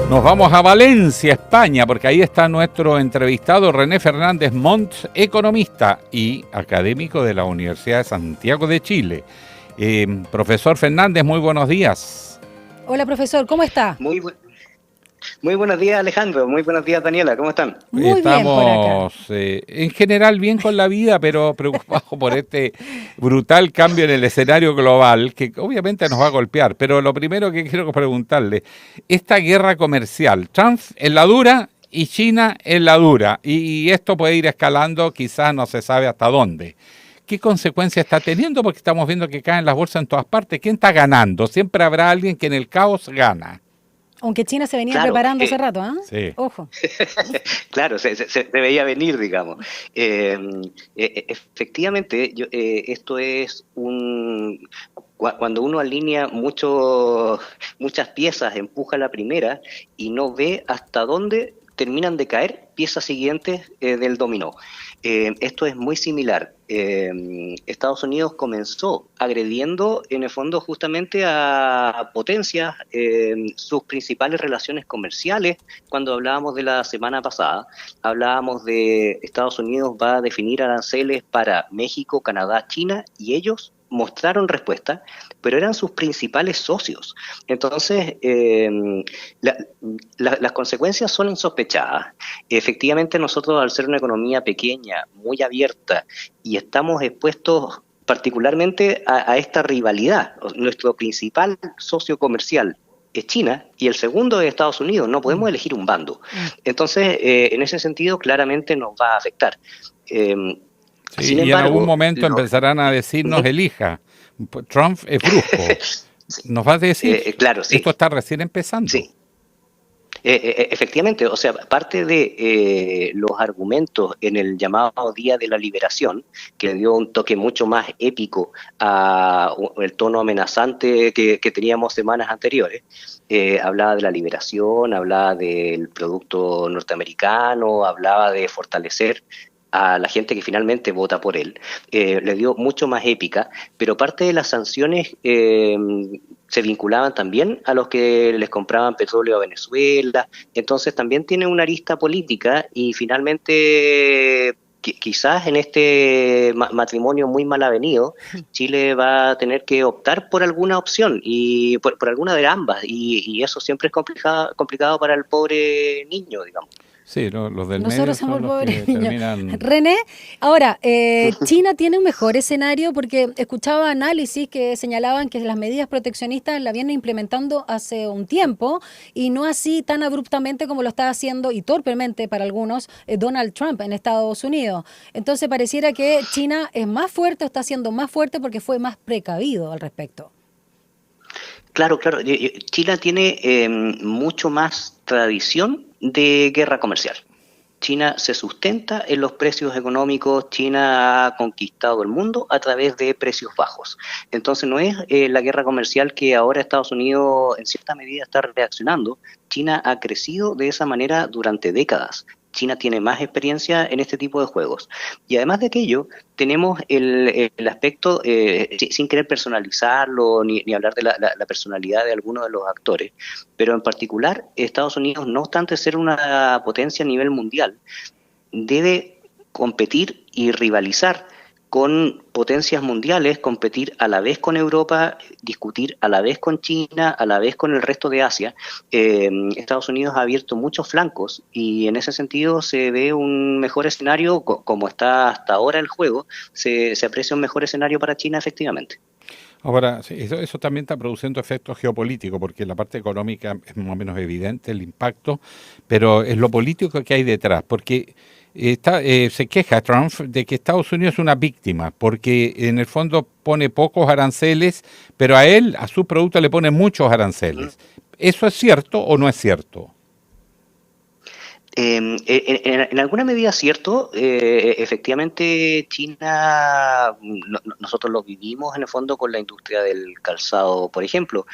Nos vamos a Valencia, España, porque ahí está nuestro entrevistado René Fernández Montt, economista y académico de la Universidad de Santiago de Chile. Profesor Fernández, muy buenos días. Hola, profesor, ¿cómo está? Muy buenos días, Alejandro. Muy buenos días, Daniela. ¿Cómo están? Muy bien por acá. Estamos en general bien con la vida, pero preocupados por este brutal cambio en el escenario global, que obviamente nos va a golpear. Pero lo primero que quiero preguntarle, esta guerra comercial, Trump en la dura y China en la dura, y esto puede ir escalando, quizás no se sabe hasta dónde. ¿Qué consecuencias está teniendo? Porque estamos viendo que caen las bolsas en todas partes. ¿Quién está ganando? Siempre habrá alguien que en el caos gana. Aunque China se venía preparando hace rato, ¿eh? Sí. Ojo. Claro, se veía venir, digamos. Efectivamente, esto es cuando uno alinea muchas piezas, empuja la primera y no ve hasta dónde terminan de caer piezas siguientes del dominó. Esto es muy similar. Estados Unidos comenzó agrediendo, en el fondo, justamente a potencias, sus principales relaciones comerciales. Cuando hablábamos de la semana pasada, hablábamos de Estados Unidos va a definir aranceles para México, Canadá, China, y ellos mostraron respuesta, pero eran sus principales socios. Entonces, las consecuencias son insospechadas. Efectivamente, nosotros, al ser una economía pequeña, muy abierta, y estamos expuestos particularmente a esta rivalidad, nuestro principal socio comercial es China y el segundo es Estados Unidos, no podemos elegir un bando. Entonces, en ese sentido, claramente nos va a afectar. Sí, sin y embargo, en algún momento empezarán a decirnos, elija, Trump es brusco. Nos va a decir, claro, sí. Esto está recién empezando. Sí. Efectivamente, o sea, parte de los argumentos en el llamado Día de la Liberación, que dio un toque mucho más épico al tono amenazante que teníamos semanas anteriores, hablaba de la liberación, hablaba del producto norteamericano, hablaba de fortalecer a la gente que finalmente vota por él, le dio mucho más épica, pero parte de las sanciones se vinculaban también a los que les compraban petróleo a Venezuela, entonces también tiene una arista política y finalmente quizás en este matrimonio muy mal avenido, Chile va a tener que optar por alguna opción y por alguna de ambas y eso siempre es complicado para el pobre niño, digamos. Sí, los del Nosotros medio somos son los pobres que niños. terminan... René, ahora, China tiene un mejor escenario porque escuchaba análisis que señalaban que las medidas proteccionistas las vienen implementando hace un tiempo y no así tan abruptamente como lo está haciendo y torpemente para algunos Donald Trump en Estados Unidos. Entonces pareciera que China es más fuerte o está siendo más fuerte porque fue más precavido al respecto. Claro. China tiene mucho más tradición de guerra comercial. China se sustenta en los precios económicos, China ha conquistado el mundo a través de precios bajos. Entonces no es la guerra comercial que ahora Estados Unidos en cierta medida está reaccionando. China ha crecido de esa manera durante décadas. China tiene más experiencia en este tipo de juegos. Y además de aquello, tenemos el aspecto, sin querer personalizarlo, ni hablar de la personalidad de alguno de los actores, pero en particular Estados Unidos, no obstante ser una potencia a nivel mundial, debe competir y rivalizar con potencias mundiales, competir a la vez con Europa, discutir a la vez con China, a la vez con el resto de Asia. Estados Unidos ha abierto muchos flancos y en ese sentido se ve un mejor escenario, como está hasta ahora el juego, se aprecia un mejor escenario para China efectivamente. Ahora, sí, eso también está produciendo efectos geopolíticos, porque la parte económica es más o menos evidente el impacto, pero es lo político que hay detrás, porque se queja Trump de que Estados Unidos es una víctima, porque en el fondo pone pocos aranceles, pero a su producto le pone muchos aranceles. ¿Eso es cierto o no es cierto? En alguna medida cierto, efectivamente China, nosotros lo vivimos en el fondo con la industria del calzado, por ejemplo.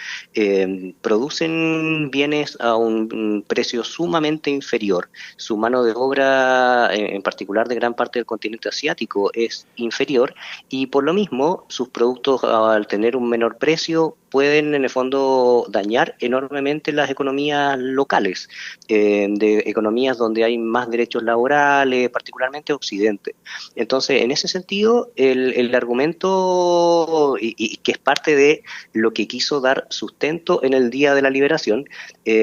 Producen bienes a un precio sumamente inferior. Su mano de obra, en particular de gran parte del continente asiático, es inferior y por lo mismo sus productos, al tener un menor precio, pueden en el fondo dañar enormemente las economías locales, de economías donde hay más derechos laborales, particularmente Occidente. Entonces, en ese sentido, el argumento, y que es parte de lo que quiso dar sustento en el Día de la Liberación,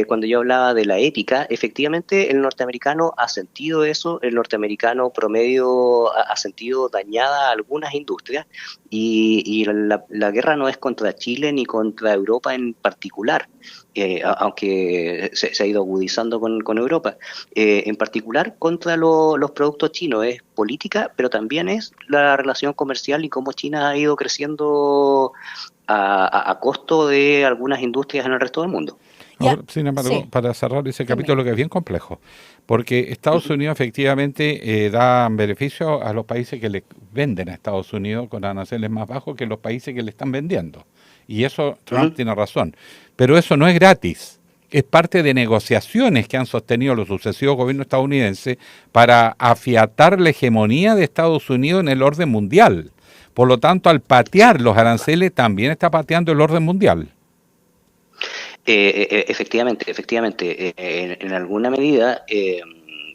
cuando yo hablaba de la ética, efectivamente el norteamericano ha sentido eso, el norteamericano promedio ha sentido dañada algunas industrias, y la guerra no es contra Chile ni contra Europa en particular, aunque se ha ido agudizando con Europa, en particular contra los productos chinos. Es política, pero también es la relación comercial y cómo China ha ido creciendo a costo de algunas industrias en el resto del mundo. Ya, Ahora, sin embargo, sí, para cerrar ese dime. capítulo que es bien complejo, porque Estados Unidos efectivamente da beneficio a los países que le venden a Estados Unidos con aranceles más bajos que los países que le están vendiendo. Y eso Trump Ujú. tiene razón. Pero eso no es gratis. Es parte de negociaciones que han sostenido los sucesivos gobiernos estadounidenses para afiatar la hegemonía de Estados Unidos en el orden mundial. Por lo tanto, al patear los aranceles, también está pateando el orden mundial. Efectivamente, en alguna medida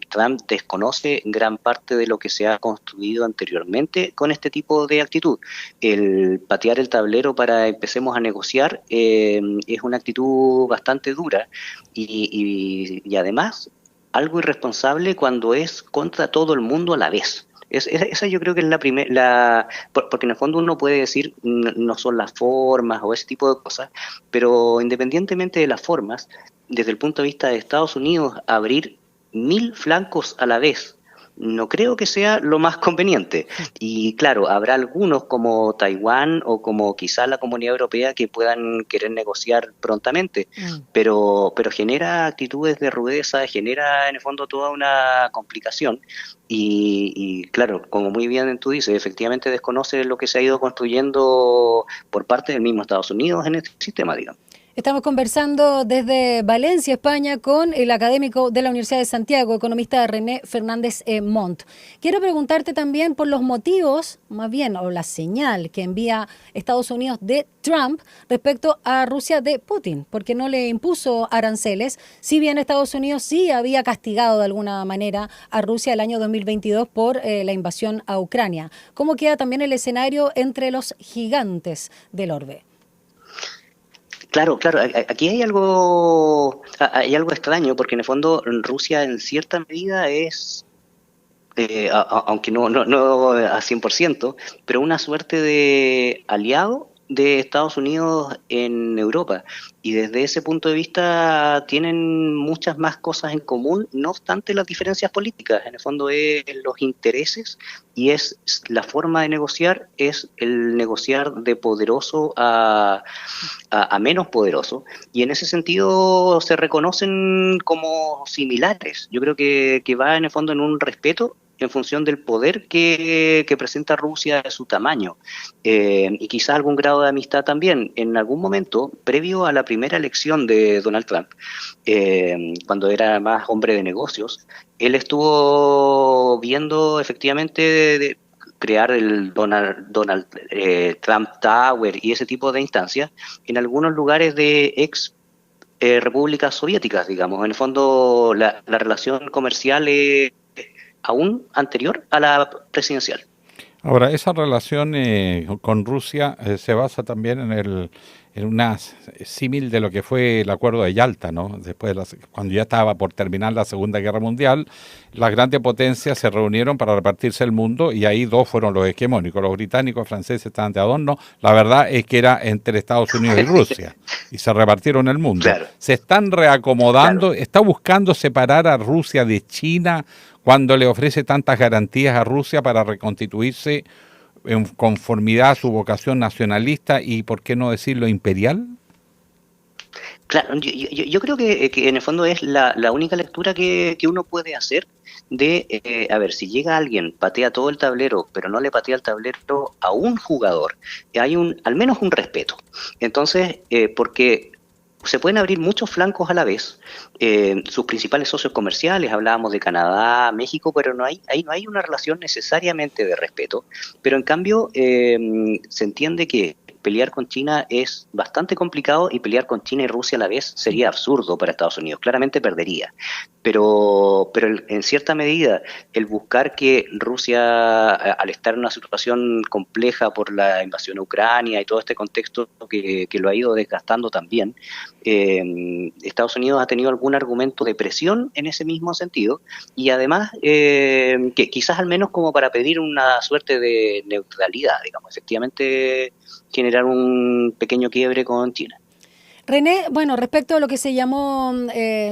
Trump desconoce gran parte de lo que se ha construido anteriormente con este tipo de actitud. El patear el tablero para empecemos a negociar es una actitud bastante dura y además algo irresponsable cuando es contra todo el mundo a la vez. Esa yo creo que es la primera, porque en el fondo uno puede decir no son las formas o ese tipo de cosas, pero independientemente de las formas, desde el punto de vista de Estados Unidos, abrir 1000 flancos a la vez no creo que sea lo más conveniente. Y claro, habrá algunos como Taiwán o como quizás la Comunidad Europea que puedan querer negociar prontamente, Mm. pero genera actitudes de rudeza, genera en el fondo toda una complicación. Y claro, como muy bien tú dices, efectivamente desconoce lo que se ha ido construyendo por parte del mismo Estados Unidos en este sistema, digamos. Estamos conversando desde Valencia, España, con el académico de la Universidad de Santiago, economista René Fernández Montt. Quiero preguntarte también por los motivos, más bien, o la señal que envía Estados Unidos de Trump respecto a Rusia de Putin, porque no le impuso aranceles, si bien Estados Unidos sí había castigado de alguna manera a Rusia el año 2022 por la invasión a Ucrania. ¿Cómo queda también el escenario entre los gigantes del orbe? Claro, aquí hay algo extraño, porque en el fondo Rusia en cierta medida es, aunque no a 100%, pero una suerte de aliado de Estados Unidos en Europa. Y desde ese punto de vista tienen muchas más cosas en común, no obstante las diferencias políticas. En el fondo es los intereses y es la forma de negociar, es el negociar de poderoso a menos poderoso. Y en ese sentido se reconocen como similares. Yo creo que va en el fondo en un respeto en función del poder que presenta Rusia, de su tamaño, y quizá algún grado de amistad también. En algún momento, previo a la primera elección de Donald Trump, cuando era más hombre de negocios, él estuvo viendo efectivamente de crear el Donald Trump Tower y ese tipo de instancias en algunos lugares de ex repúblicas soviéticas, digamos. En el fondo, la relación comercial es aún anterior a la presidencial. Ahora, esa relación con Rusia se basa también en una símil de lo que fue el acuerdo de Yalta, ¿no? Después cuando ya estaba por terminar la Segunda Guerra Mundial, las grandes potencias se reunieron para repartirse el mundo y ahí dos fueron los hegemónicos, los británicos, franceses estaban de adorno. La verdad es que era entre Estados Unidos y Rusia y se repartieron el mundo. Claro. Se están reacomodando, Claro. está buscando separar a Rusia de China cuando le ofrece tantas garantías a Rusia para reconstituirse en conformidad a su vocación nacionalista y, por qué no decirlo, imperial. Claro, yo creo que en el fondo es la única lectura que uno puede hacer de, a ver, si llega alguien, patea todo el tablero, pero no le patea el tablero a un jugador, hay al menos un respeto. Entonces, porque se pueden abrir muchos flancos a la vez, sus principales socios comerciales, hablábamos de Canadá, México, pero ahí no hay una relación necesariamente de respeto, pero en cambio se entiende que pelear con China es bastante complicado y pelear con China y Rusia a la vez sería absurdo para Estados Unidos, claramente perdería. Pero en cierta medida, el buscar que Rusia, al estar en una situación compleja por la invasión a Ucrania y todo este contexto que lo ha ido desgastando también, Estados Unidos ha tenido algún argumento de presión en ese mismo sentido y además que quizás al menos como para pedir una suerte de neutralidad, digamos, efectivamente generar un pequeño quiebre con China. René, bueno, respecto a lo que se llamó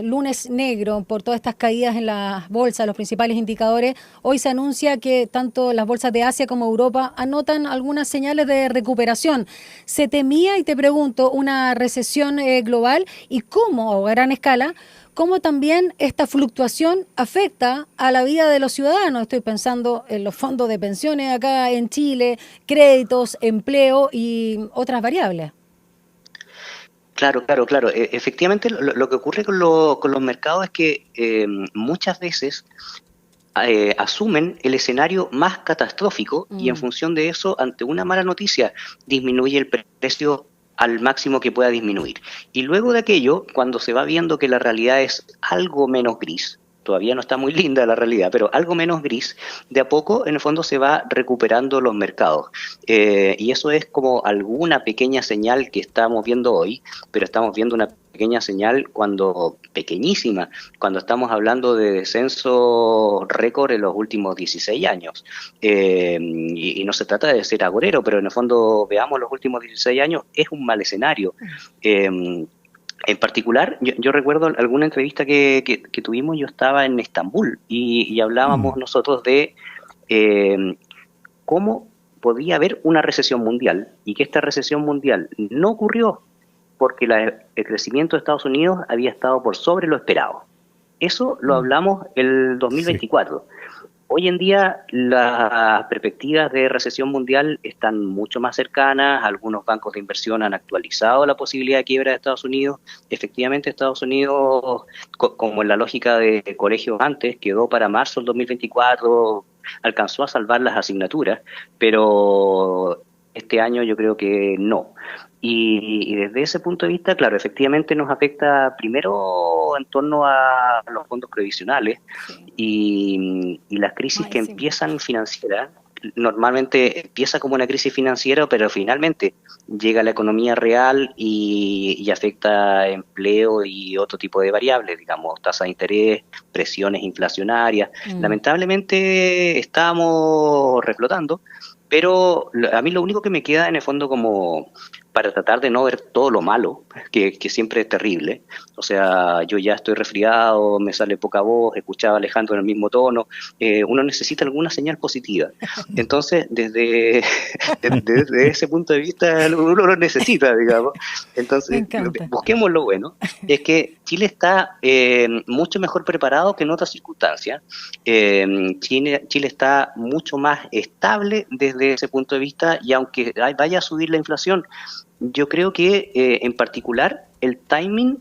lunes negro por todas estas caídas en las bolsas, los principales indicadores, hoy se anuncia que tanto las bolsas de Asia como Europa anotan algunas señales de recuperación. ¿Se temía, y te pregunto, una recesión global y cómo, a gran escala, cómo también esta fluctuación afecta a la vida de los ciudadanos? Estoy pensando en los fondos de pensiones acá en Chile, créditos, empleo y otras variables. Claro, claro, claro. Efectivamente, lo que ocurre con los mercados es que muchas veces asumen el escenario más catastrófico y en función de eso, ante una mala noticia, disminuye el precio al máximo que pueda disminuir. Y luego de aquello, cuando se va viendo que la realidad es algo menos gris, todavía no está muy linda la realidad, pero algo menos gris, de a poco en el fondo se va recuperando los mercados. Y eso es como alguna pequeña señal que estamos viendo hoy, pero estamos viendo una pequeña señal pequeñísima, cuando estamos hablando de descenso récord en los últimos 16 años. Y no se trata de ser agorero, pero en el fondo veamos los últimos 16 años, es un mal escenario. En particular, yo recuerdo alguna entrevista que tuvimos, yo estaba en Estambul y hablábamos nosotros de cómo podía haber una recesión mundial y que esta recesión mundial no ocurrió porque el crecimiento de Estados Unidos había estado por sobre lo esperado. Eso lo hablamos el 2024. Sí. Hoy en día las perspectivas de recesión mundial están mucho más cercanas, algunos bancos de inversión han actualizado la posibilidad de quiebra de Estados Unidos. Efectivamente, Estados Unidos, como en la lógica de colegios antes, quedó para marzo del 2024, alcanzó a salvar las asignaturas, pero este año yo creo que no. Y desde ese punto de vista, claro, efectivamente nos afecta primero en torno a los fondos previsionales y las crisis que empiezan financieras. Normalmente empieza como una crisis financiera, pero finalmente llega a la economía real y afecta empleo y otro tipo de variables, digamos, tasa de interés, presiones inflacionarias. Lamentablemente estamos reflotando, pero a mí lo único que me queda en el fondo como para tratar de no ver todo lo malo, que siempre es terrible. O sea, yo ya estoy resfriado, me sale poca voz, escuchaba a Alejandro en el mismo tono. Uno necesita alguna señal positiva. Entonces, desde ese punto de vista, uno lo necesita, digamos. Entonces, busquemos lo bueno. Es que Chile está mucho mejor preparado que en otras circunstancias. Chile está mucho más estable desde ese punto de vista y aunque vaya a subir la inflación, yo creo que en particular el timing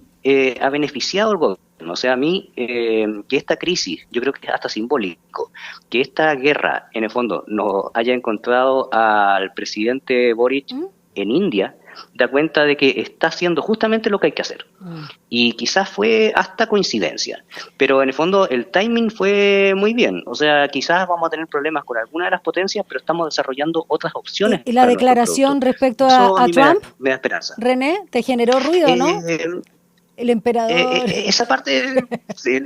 ha beneficiado al gobierno. O sea, a mí que esta crisis, yo creo que es hasta simbólico, que esta guerra en el fondo nos haya encontrado al presidente Boric en India, da cuenta de que está haciendo justamente lo que hay que hacer. Y quizás fue hasta coincidencia, pero en el fondo el timing fue muy bien. O sea, quizás vamos a tener problemas con alguna de las potencias, pero estamos desarrollando otras opciones. ¿Y la declaración respecto a Trump? Me da esperanza. René, ¿te generó ruido, no? el emperador. Esa parte, sí,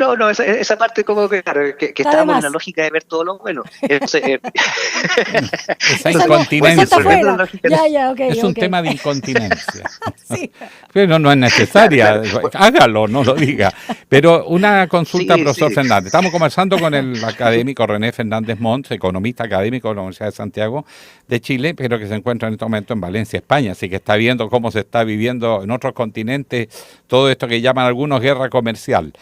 esa parte como que, claro, que estábamos en la lógica de ver todo lo bueno. Esa Esa incontinencia. está fuera. Ya, ok. Es un tema de incontinencia. Sí. Pero no es necesaria. Hágalo, no lo diga. Pero una consulta, profesor Fernández. Estamos conversando con el académico René Fernández Montt, economista académico de la Universidad de Santiago de Chile, pero que se encuentra en este momento en Valencia, España. Así que está viendo cómo se está viviendo en otros continentes todo esto que llaman algunos guerra comercial.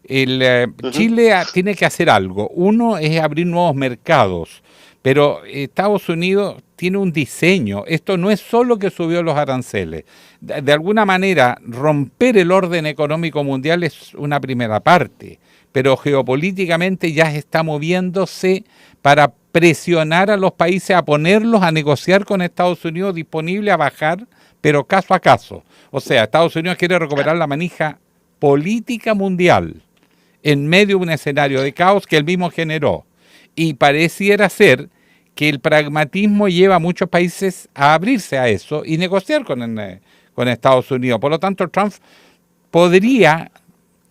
Chile tiene que hacer algo. Uno es abrir nuevos mercados, pero Estados Unidos tiene un diseño. Esto no es solo que subió los aranceles. De alguna manera, romper el orden económico mundial es una primera parte, pero geopolíticamente ya está moviéndose para presionar a los países a ponerlos a negociar con Estados Unidos disponible a bajar, pero caso a caso. O sea, Estados Unidos quiere recuperar la manija política mundial en medio de un escenario de caos que él mismo generó. Y pareciera ser que el pragmatismo lleva a muchos países a abrirse a eso y negociar con Estados Unidos. Por lo tanto, Trump podría,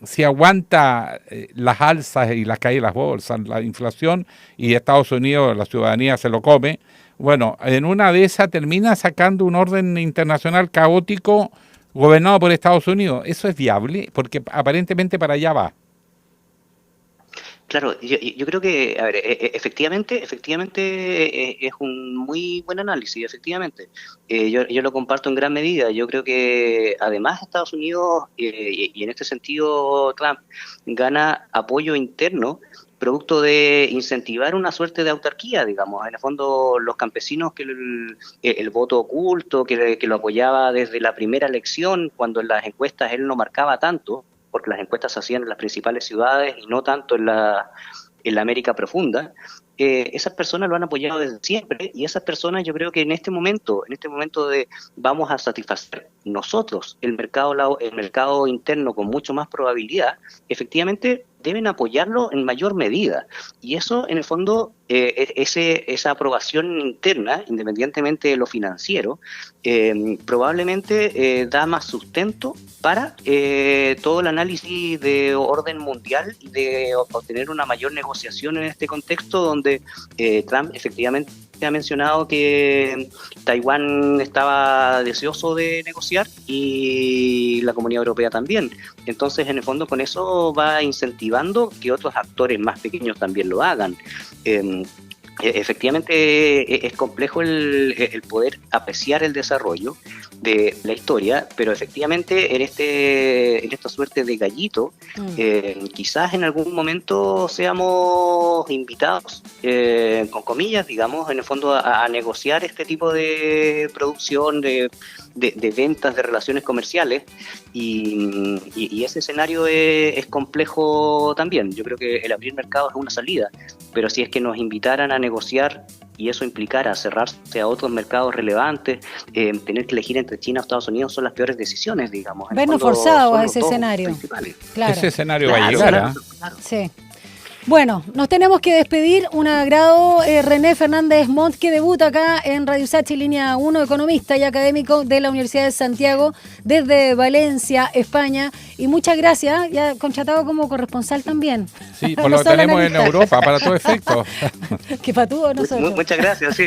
si aguanta las alzas y las caídas de las bolsas, la inflación, y Estados Unidos, la ciudadanía se lo come, bueno, en una de esas termina sacando un orden internacional caótico gobernado por Estados Unidos. ¿Eso es viable? Porque aparentemente para allá va. Claro, yo creo que, a ver, efectivamente es un muy buen análisis, efectivamente. Yo lo comparto en gran medida. Yo creo que además Estados Unidos, y en este sentido Trump, gana apoyo interno producto de incentivar una suerte de autarquía, digamos. En el fondo, los campesinos que el voto oculto, que lo apoyaba desde la primera elección, cuando en las encuestas él no marcaba tanto, porque las encuestas se hacían en las principales ciudades y no tanto en la América profunda, esas personas lo han apoyado desde siempre, y esas personas yo creo que en este momento de vamos a satisfacer nosotros el mercado interno con mucho más probabilidad, efectivamente deben apoyarlo en mayor medida. Y eso, en el fondo, esa aprobación interna, independientemente de lo financiero, probablemente da más sustento para todo el análisis de orden mundial y de obtener una mayor negociación en este contexto donde Trump efectivamente ha mencionado que Taiwán estaba deseoso de negociar y la Comunidad Europea también. Entonces, en el fondo, con eso va incentivando que otros actores más pequeños también lo hagan. Efectivamente es complejo el poder apreciar el desarrollo de la historia, pero efectivamente en esta suerte de gallito, quizás en algún momento seamos invitados, con comillas, digamos, en el fondo a negociar este tipo de producción, de ventas, de relaciones comerciales, y ese escenario es complejo también. Yo creo que el abrir mercados es una salida, pero si es que nos invitaran a negociar y eso implicara cerrarse a otros mercados relevantes, tener que elegir entre China o Estados Unidos son las peores decisiones, digamos. Vernos forzados a ese escenario. Claro. Ese escenario va a llegar. Claro. Sí. Bueno, nos tenemos que despedir. Un agrado, René Fernández Montt, que debuta acá en Radio Sachi, línea 1, economista y académico de la Universidad de Santiago, desde Valencia, España. Y muchas gracias, ya contratado como corresponsal también. Sí, pues lo tenemos en Europa, para todo efecto. Que patúo nosotros. Muchas gracias, sí.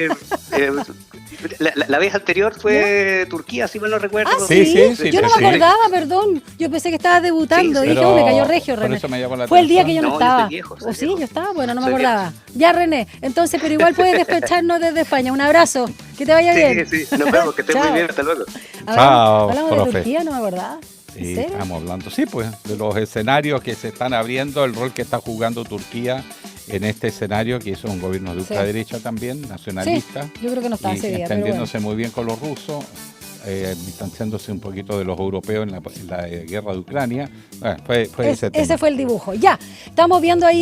La vez anterior fue Turquía, si mal no recuerdo. Ah, ¿sí? Yo no me acordaba, perdón. Yo pensé que estabas debutando. Dije, me cayó regio, René. Fue el día que yo no estaba. Yo viejo, ¿O sí? Yo estaba, bueno, no me acordaba. Ya, René, entonces, pero igual puedes despecharnos desde España. Un abrazo, que te vaya bien. Sí, nos vemos, que estés muy bien, hasta luego. Chao, hablamos profe. de Turquía, no me acordaba. Sí, estamos hablando, sí, pues, de los escenarios que se están abriendo, el rol que está jugando Turquía en este escenario, que es un gobierno de ultraderecha también, nacionalista. Sí, yo creo que no está ese día, entendiéndose muy bien con los rusos, distanciándose un poquito de los europeos en la guerra de Ucrania. Bueno, fue ese tema. Ese fue el dibujo. Ya, estamos viendo ahí